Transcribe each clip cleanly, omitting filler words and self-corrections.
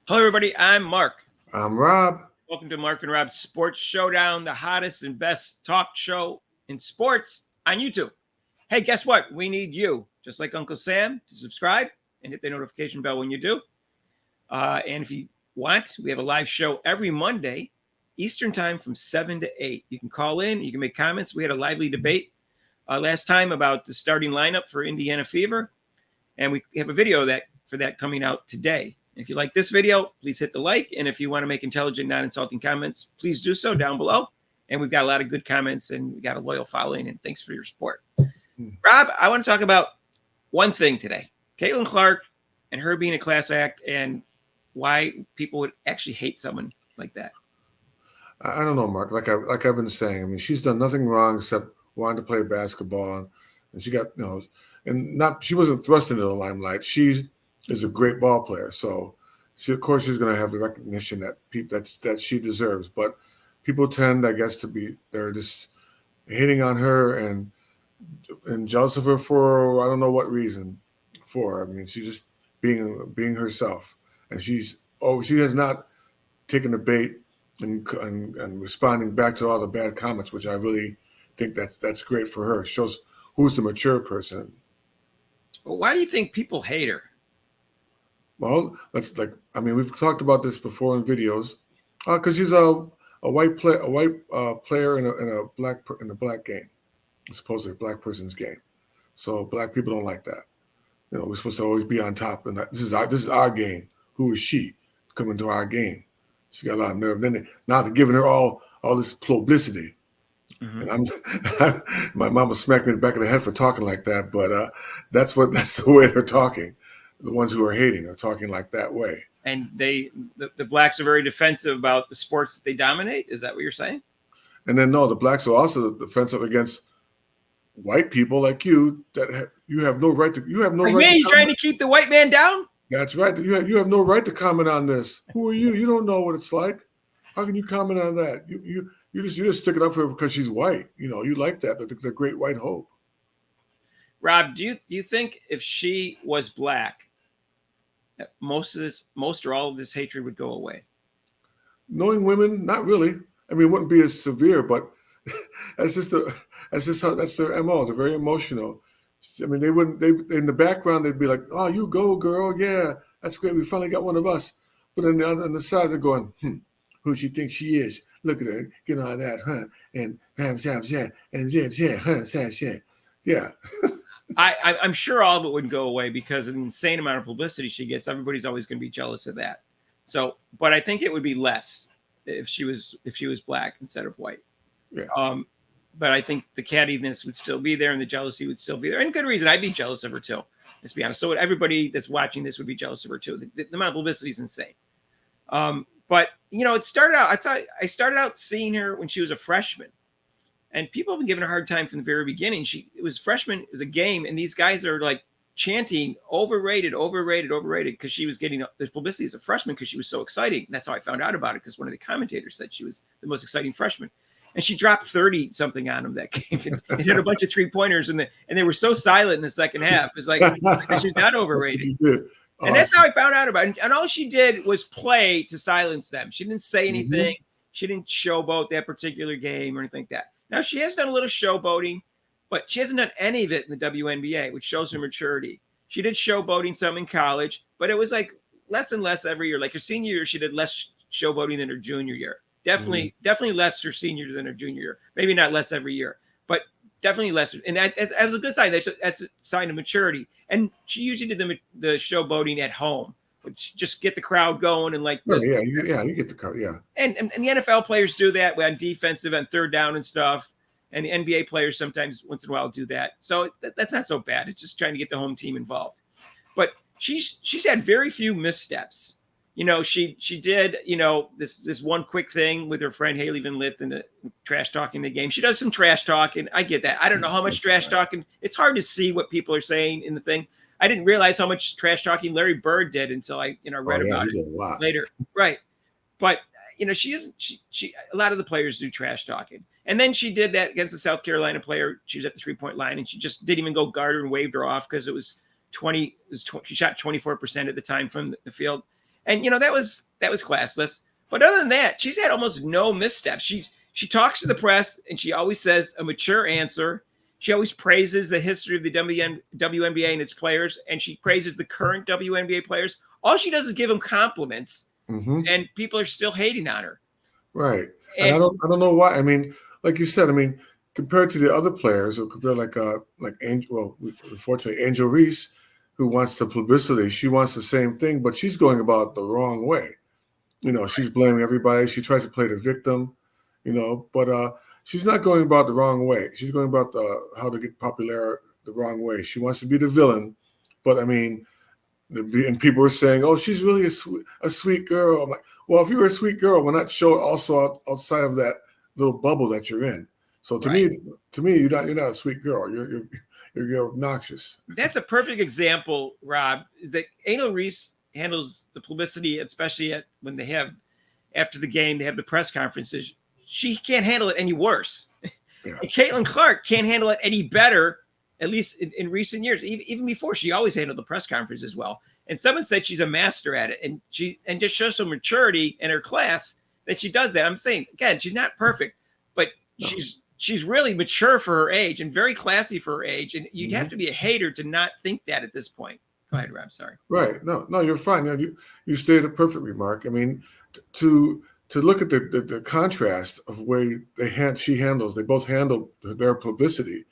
Hello, everybody. I'm Mark. I'm Rob. Welcome to Mark and Rob's Sports Showdown, the hottest and best talk show in sports on YouTube. Hey, guess what? We need you, just like Uncle Sam, to subscribe and hit the notification bell when you do. And if you want, we have a live show every Monday, Eastern Time from 7 to 8. You can call in, you can make comments. We had a lively debate last time about the starting lineup for Indiana Fever, and we have a video for that coming out today. If you like this video, please hit the like. And if you want to make intelligent, non-insulting comments, please do so down below. And we've got a lot of good comments and we got a loyal following. And thanks for your support. Rob, I want to talk about one thing today. Caitlin Clark and her being a class act and why people would actually hate someone like that. I don't know, Mark. Like I've been saying, I mean, she's done nothing wrong except wanting to play basketball, and she got and not she wasn't thrust into the limelight. She is a great ball player, so of course she's going to have the recognition that she deserves. But people tend, I guess, they're just hating on her and jealous of her for I don't know what reason. I mean, she's just being herself, and she has not taken the bait and responding back to all the bad comments, which I really think that's great for her. It shows who's the mature person. Well, why do you think people hate her? Well, we've talked about this before in videos, because she's a white player in a black game, supposedly a black person's game. So black people don't like that. We're supposed to always be on top, and this is our game. Who is she coming to our game? She got a lot of nerve. Then now they're giving her all this publicity. Mm-hmm. And my mama smacked me in the back of the head for talking like that. But that's the way they're talking. The ones who are hating are talking like that way. And the blacks are very defensive about the sports that they dominate. Is that what you're saying? And then no, the blacks are also defensive against white people like you that you have no right to. You have no like right. Me, you trying to keep the white man down? That's right. You have no right to comment on this. Who are you? You don't know what it's like. How can you comment on that? You just stick it up for her because she's white. You like that. The great white hope. Rob, do you think if she was black, most or all of this hatred would go away? Knowing women, not really. I mean, it wouldn't be as severe, but that's their MO. They're very emotional. I mean, they in the background they'd be like, "Oh, you go, girl, yeah, that's great. We finally got one of us." But on the side they're going, "Who she thinks she is? Look at her, get on that, huh?" And yeah. I'm sure all of it wouldn't go away because of the insane amount of publicity she gets. Everybody's always going to be jealous of that. So, but I think it would be less if she was black instead of white. Yeah. But I think the cattiness would still be there and the jealousy would still be there. And good reason. I'd be jealous of her too. Let's be honest. So everybody that's watching this would be jealous of her too. The amount of publicity is insane. But it started out. I started out seeing her when she was a freshman, and people have been giving her a hard time from the very beginning. It was freshman. It was a game, and these guys are like chanting overrated because she was getting this publicity as a freshman because she was so exciting. And that's how I found out about it because one of the commentators said she was the most exciting freshman. And she dropped 30 something on them that game and hit a bunch of 3-pointers and they were so silent in the second half. It's like she's not overrated. And that's how I found out about it. And all she did was play to silence them. She didn't say anything. Mm-hmm. She didn't showboat that particular game or anything like that. Now she has done a little showboating, but she hasn't done any of it in the WNBA, which shows her maturity. She did showboating some in college, but it was like less and less every year. Like her senior year, she did less showboating than her junior year. Definitely less her senior than her junior year. Maybe not less every year, but definitely less. And that was a good sign. That's a sign of maturity. And she usually did the showboating at home, which just get the crowd going and like. This. You get the crowd, yeah. And the NFL players do that on defensive and third down and stuff. And the NBA players sometimes once in a while do that. So that's not so bad. It's just trying to get the home team involved. But she's had very few missteps. She did, this one quick thing with her friend Haley Van Lith and the trash talking the game. She does some trash talking. I get that. I don't know how much trash talking. It's hard to see what people are saying in the thing. I didn't realize how much trash talking Larry Bird did until I, read about it later. Right. But, she a lot of the players do trash talking. And then she did that against the South Carolina player. She was at the 3-point line and she just didn't even go guard her and waved her off because it was she shot 24% at the time from the field. And that was classless. But other than that, she's had almost no missteps. She talks to the press and she always says a mature answer. She always praises the history of the WNBA and its players, and she praises the current WNBA players. All she does is give them compliments, and people are still hating on her. Right. And I don't know why. I mean, like you said, I mean, compared to the other players, or compared like Angel, well, unfortunately, Angel Reese, who wants the publicity, she wants the same thing, but she's going about the wrong way. She's blaming everybody. She tries to play the victim, but she's not going about the wrong way. She's going about how to get popular the wrong way. She wants to be the villain, but I mean, and people are saying, "Oh, she's really a sweet girl." I'm like, well, if you're a sweet girl, why not show it also outside of that little bubble that you're in? So to me, you're not a sweet girl. You're obnoxious. That's a perfect example, Rob. Is that Angel Reese handles the publicity, especially when they have after the game, they have the press conferences. She can't handle it any worse. Yeah. And Caitlin Clark can't handle it any better, at least in recent years. Even before, she always handled the press conferences well. And someone said she's a master at it, and just shows some maturity in her class that she does that. I'm saying, again, she's not perfect, but she's really mature for her age and very classy for her age. And you'd have to be a hater to not think that at this point. Go ahead, Rob. Sorry. Right. No, you're fine. You stated it perfectly, Mark. I mean, to look at the contrast of way she handles, they both handle their publicity.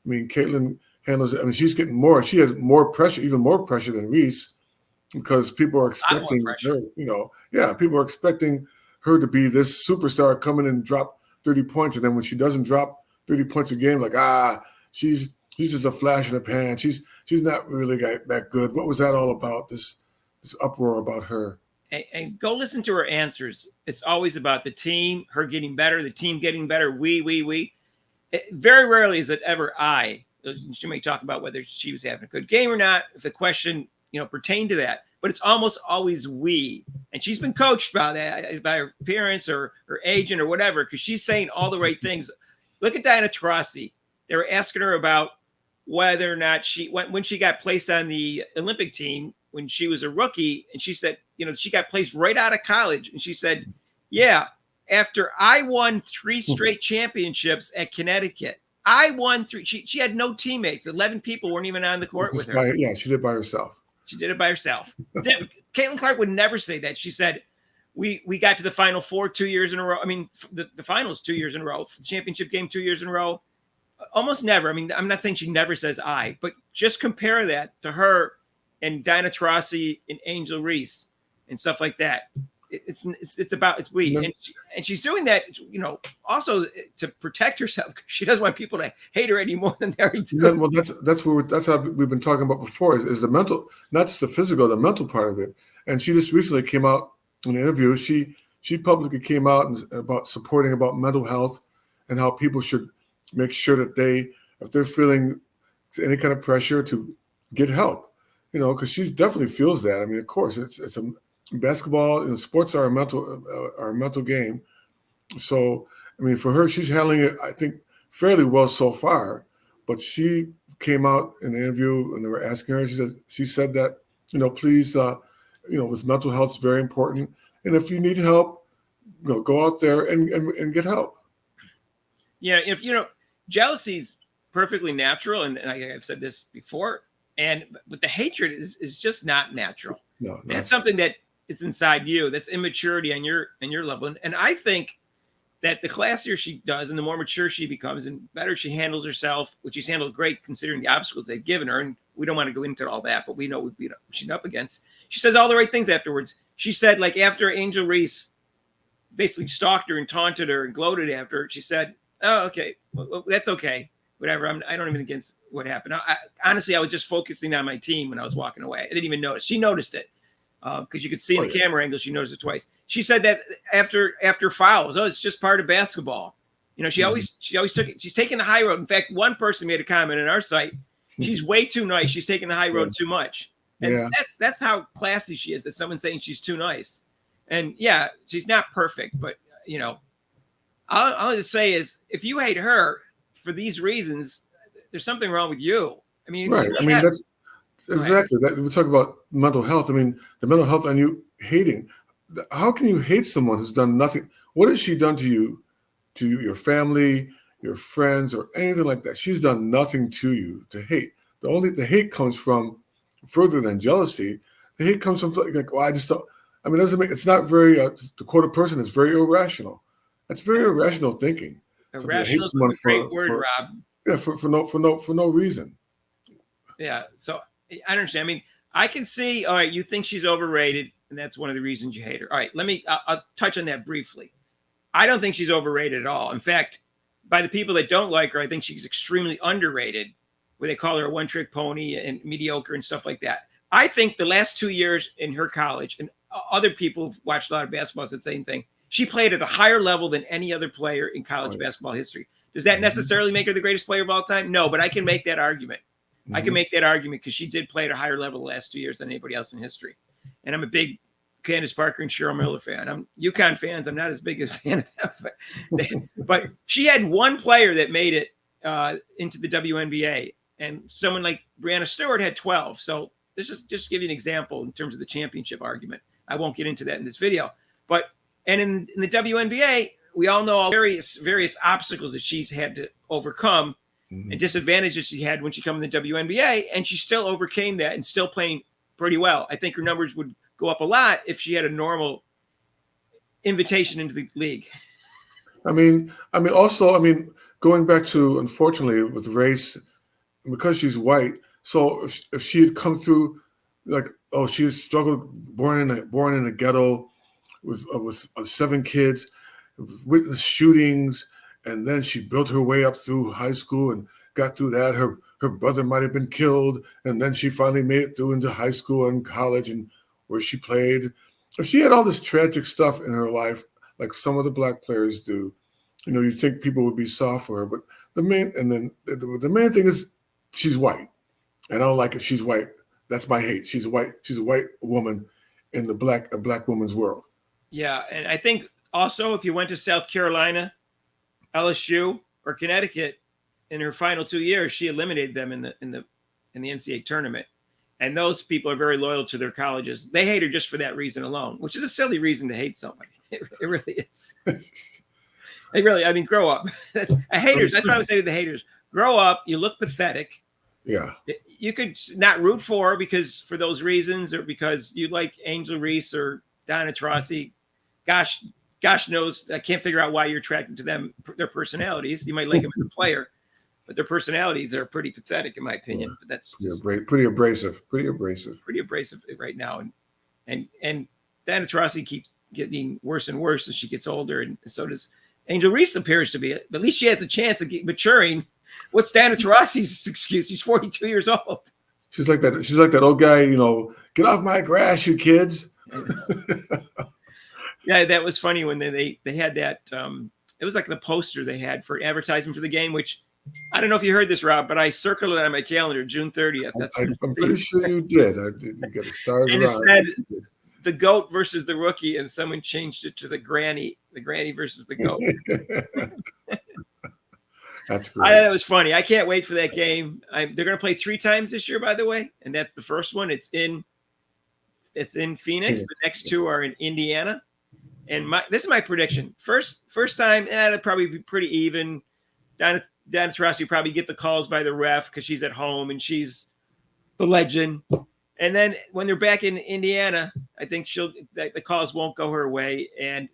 I mean, Caitlin handles it. I mean, she's getting more. She has more pressure, even more pressure than Reese, because people are expecting her. People are expecting her to be this superstar, come in and drop 30 points, and then when she doesn't drop 30 points a game, like she's just a flash in the pan. She's not really that good. What was that all about? This uproar about her. And go listen to her answers. It's always about the team, her getting better, the team getting better. We. Very rarely is it ever I. She may talk about whether she was having a good game or not, if the question pertained to that. But it's almost always we. And she's been coached by that, by her parents or her agent or whatever, because she's saying all the right things. Look at Diana Taurasi. They were asking her about whether or not when she got placed on the Olympic team when she was a rookie, and she said, she got placed right out of college. And she said, yeah, after I won 3 straight championships at Connecticut, I won 3. She had no teammates. 11 people weren't even on the court with her. She did by herself. She did it by herself. Caitlin Clark would never say that. She said, we got to the Final Four 2 years in a row. I mean, the finals 2 years in a row, championship game 2 years in a row. Almost never. I mean, I'm not saying she never says I, but just compare that to her and Diana Taurasi and Angel Reese and stuff like that. It's we. And she's doing that, also to protect herself, because she doesn't want people to hate her any more than they already do. Well, that's how we've been talking about before is the mental, not just the physical, the mental part of it. And she just recently came out in an interview. She publicly came out about supporting about mental health and how people should make sure that if they're feeling any kind of pressure, to get help. Because she definitely feels that. I mean, of course, it's a basketball. Sports are a mental game. So, I mean, for her, she's handling it, I think, fairly well so far. But she came out in the interview and they were asking her. She said that please, with mental health is very important. And if you need help, go out there and get help. Yeah, if jealousy is perfectly natural, and I've said this before. But the hatred is just not natural. No, that's something that it's inside you. That's immaturity on your level. And I think that the classier she does and the more mature she becomes and better she handles herself, which she's handled great considering the obstacles they've given her. And we don't want to go into all that, but we know what she's up against. She says all the right things afterwards. She said, like, after Angel Reese basically stalked her and taunted her and gloated after her, she said, oh, okay, well, that's okay. Whatever. I don't even against what happened. Honestly, I was just focusing on my team when I was walking away. I didn't even notice. She noticed it because you could see in the camera angle. She noticed it twice. She said that after fouls, it's just part of basketball. She always took it. She's taking the high road. In fact, one person made a comment in our site. She's way too nice. She's taking the high road too much. And that's how classy she is. That someone's saying she's too nice. And yeah, she's not perfect, but I'll just say is if you hate her for these reasons, there's something wrong with you. I mean, right. I mean, that's exactly that. We talk about mental health. I mean, the mental health on you hating. How can you hate someone who's done nothing? What has she done to you, to your family, your friends, or anything like that? She's done nothing to you to hate. The hate comes from further than jealousy. The hate comes from like, well, I just don't. I mean, it doesn't make. It's not very. To quote a person, it's very irrational. That's very irrational thinking. So to hate Irrational is someone a great word, Rob. yeah for no reason. Yeah. So I understand. I mean, I can see. All right, you think she's overrated, and that's one of the reasons you hate her. All right, I'll touch on that briefly. I don't think she's overrated at all. In fact, by the people that don't like her, I think she's extremely underrated, where they call her a one-trick pony and mediocre and stuff like that. I think the last 2 years in her college, and other people who've watched a lot of basketball said the same thing. She played at a higher level than any other player in college basketball history. Does that necessarily make her the greatest player of all time? No, but I can make that argument. I can make that argument because she did play at a higher level the last 2 years than anybody else in history. And I'm a big Candace Parker and Cheryl Miller fan. I'm UConn fans. I'm not as big a fan of that. But she had one player that made it into the WNBA. And someone like Brianna Stewart had 12. So this is just give you an example in terms of the championship argument. I won't get into that in this video. But and in the WNBA, we all know all various obstacles that she's had to overcome and disadvantages she had when she came in the WNBA, and she still overcame that and still playing pretty well. I think her numbers would go up a lot if she had a normal invitation into the league. I mean, also, going back to, unfortunately, with race, because she's white. So if she had come through, like, oh, she had struggled, born in a ghetto with 7 kids, witnessed shootings, and then she built her way up through high school and got through that. Her brother might have been killed, and then she finally made it through into high school and college, and where she played. If she had all this tragic stuff in her life, like some of the black players do, you'd think people would be soft for her. But the main thing is she's white, and I don't like it. She's white. That's my hate. She's white. She's a white woman in a black woman's world. Yeah, and I think also if you went to South Carolina, LSU, or Connecticut in her final 2 years, she eliminated them in the NCAA tournament. And those people are very loyal to their colleges. They hate her just for that reason alone, which is a silly reason to hate somebody. It really is. Grow up. Haters. That's what I would say to the haters. Grow up. You look pathetic. Yeah. You could not root for her because for those reasons, or because you like Angel Reese or Donna Taurasi. Gosh knows, I can't figure out why you're attracted to them, their personalities. You might like them as a player, but their personalities are pretty pathetic, in my opinion. But that's just pretty abrasive right now. And Donna Taurasi keeps getting worse and worse as she gets older, and so does Angel Reese. Appears to be. At least she has a chance of maturing. What's Donna Taurasi's excuse? She's 42 years old. She's like that. She's like that old guy. Get off my grass, you kids. Yeah, that was funny when they had that. It was like the poster they had for advertising for the game, which I don't know if you heard this, Rob, but I circled it on my calendar, June 30th. I'm pretty sure you did. You got to start and it said the GOAT versus the rookie, and someone changed it to the granny versus the GOAT. That's great. That was funny. I can't wait for that game. They're going to play 3 times this year, by the way, and that's the first one. It's in Phoenix. The next 2 are in Indiana. And this is my prediction. First time, it'll probably be pretty even. Donna Taurasi will probably get the calls by the ref because she's at home and she's the legend. And then when they're back in Indiana, I think the calls won't go her way. And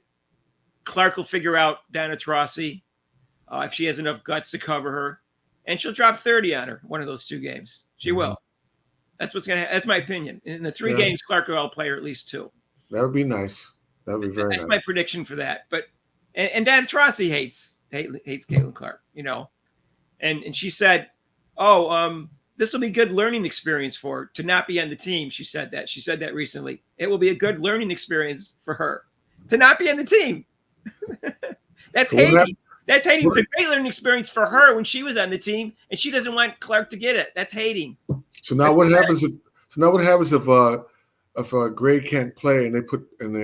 Clark will figure out Donna Taurasi if she has enough guts to cover her. And she'll drop 30 on her one of those 2 games. She will. That's what's going to happen. That's my opinion. In the 3 games, Clark will play her at least 2. That would be nice. That would be very nice. That's my prediction for that. But and Donna Taurasi hates Caitlin Clark, and she said, this will be a good learning experience for her to not be on the team. She said that recently. It will be a good learning experience for her to not be on the team. That's hating. That's hating. It was a great learning experience for her when she was on the team, and she doesn't want Clark to get it. That's hating. So now what happens if Gray can't play and they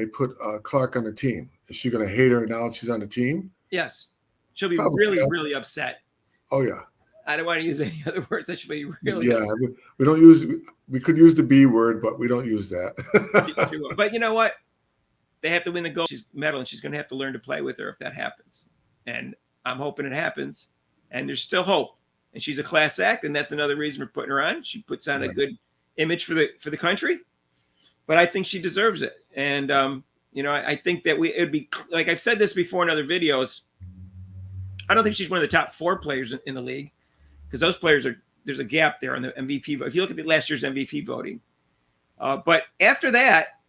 put Clark on the team? Is she going to hate her now that she's on the team? Yes, she'll be really upset. Oh yeah. I don't want to use any other words. That should be really. Yeah, we don't use. We could use the B word, but we don't use that. But you know what? They have to win the gold medal, and she's going to have to learn to play with her if that happens. And I'm hoping it happens. And there's still hope. And she's a class act, and that's another reason we're putting her on. She puts on a good image for the country. But I think she deserves it. And I think that it would be, like I've said this before in other videos. I don't think she's one of the top 4 players in the league, because those players there's a gap there on the MVP. If you look at last year's MVP voting, but after that,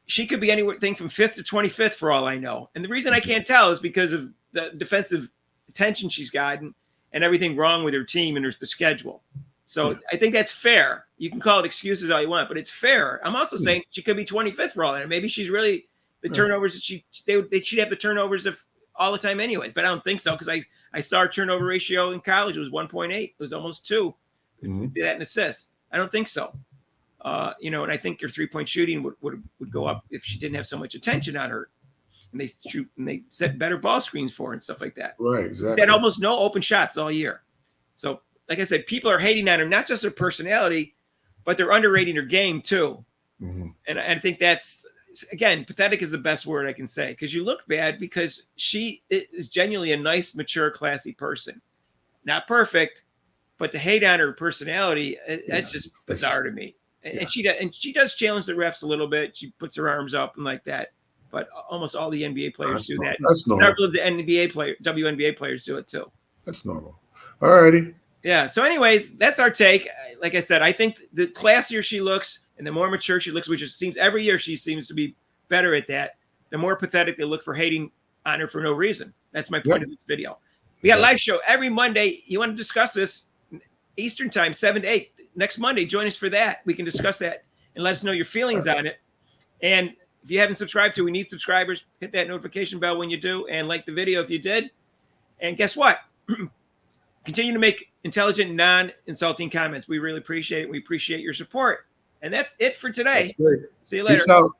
she could be anything from 5th to 25th for all I know. And the reason I can't tell is because of the defensive attention she's gotten and everything wrong with her team and the schedule. So I think that's fair. You can call it excuses all you want, but it's fair. I'm also saying she could be 25th for all I know. Maybe she's really the turnovers that she'd have the turnovers all the time anyways, but I don't think so, because I saw her turnover ratio in college. It was 1.8. It was almost 2. Did that in assists. I don't think so. And I think your 3-point shooting would go up if she didn't have so much attention on her, and they set better ball screens for her and stuff like that. Right, exactly. She had almost no open shots all year. So, like I said, people are hating on her, not just her personality, but they're underrating her game too. And I think that's, again, pathetic is the best word I can say, because you look bad, because she is genuinely a nice, mature, classy person. Not perfect, but to hate on her personality, that's just bizarre to me. And she does challenge the refs a little bit. She puts her arms up and like that. But almost all the NBA players do that. That's normal. The WNBA players do it too. That's normal. All righty. Yeah. So, anyways, that's our take. Like I said, I think the classier she looks and the more mature she looks, which it seems every year she seems to be better at that, the more pathetic they look for hating on her for no reason. That's my point of this video. We got a live show every Monday. You want to discuss this Eastern time, 7 to 8. Next Monday, join us for that. We can discuss that and let us know your feelings on it. And if you haven't subscribed to, we need subscribers. Hit that notification bell when you do, and like the video if you did. And guess what? Continue to make intelligent, non-insulting comments. We really appreciate it. We appreciate your support. And that's it for today. See you later. Peace out.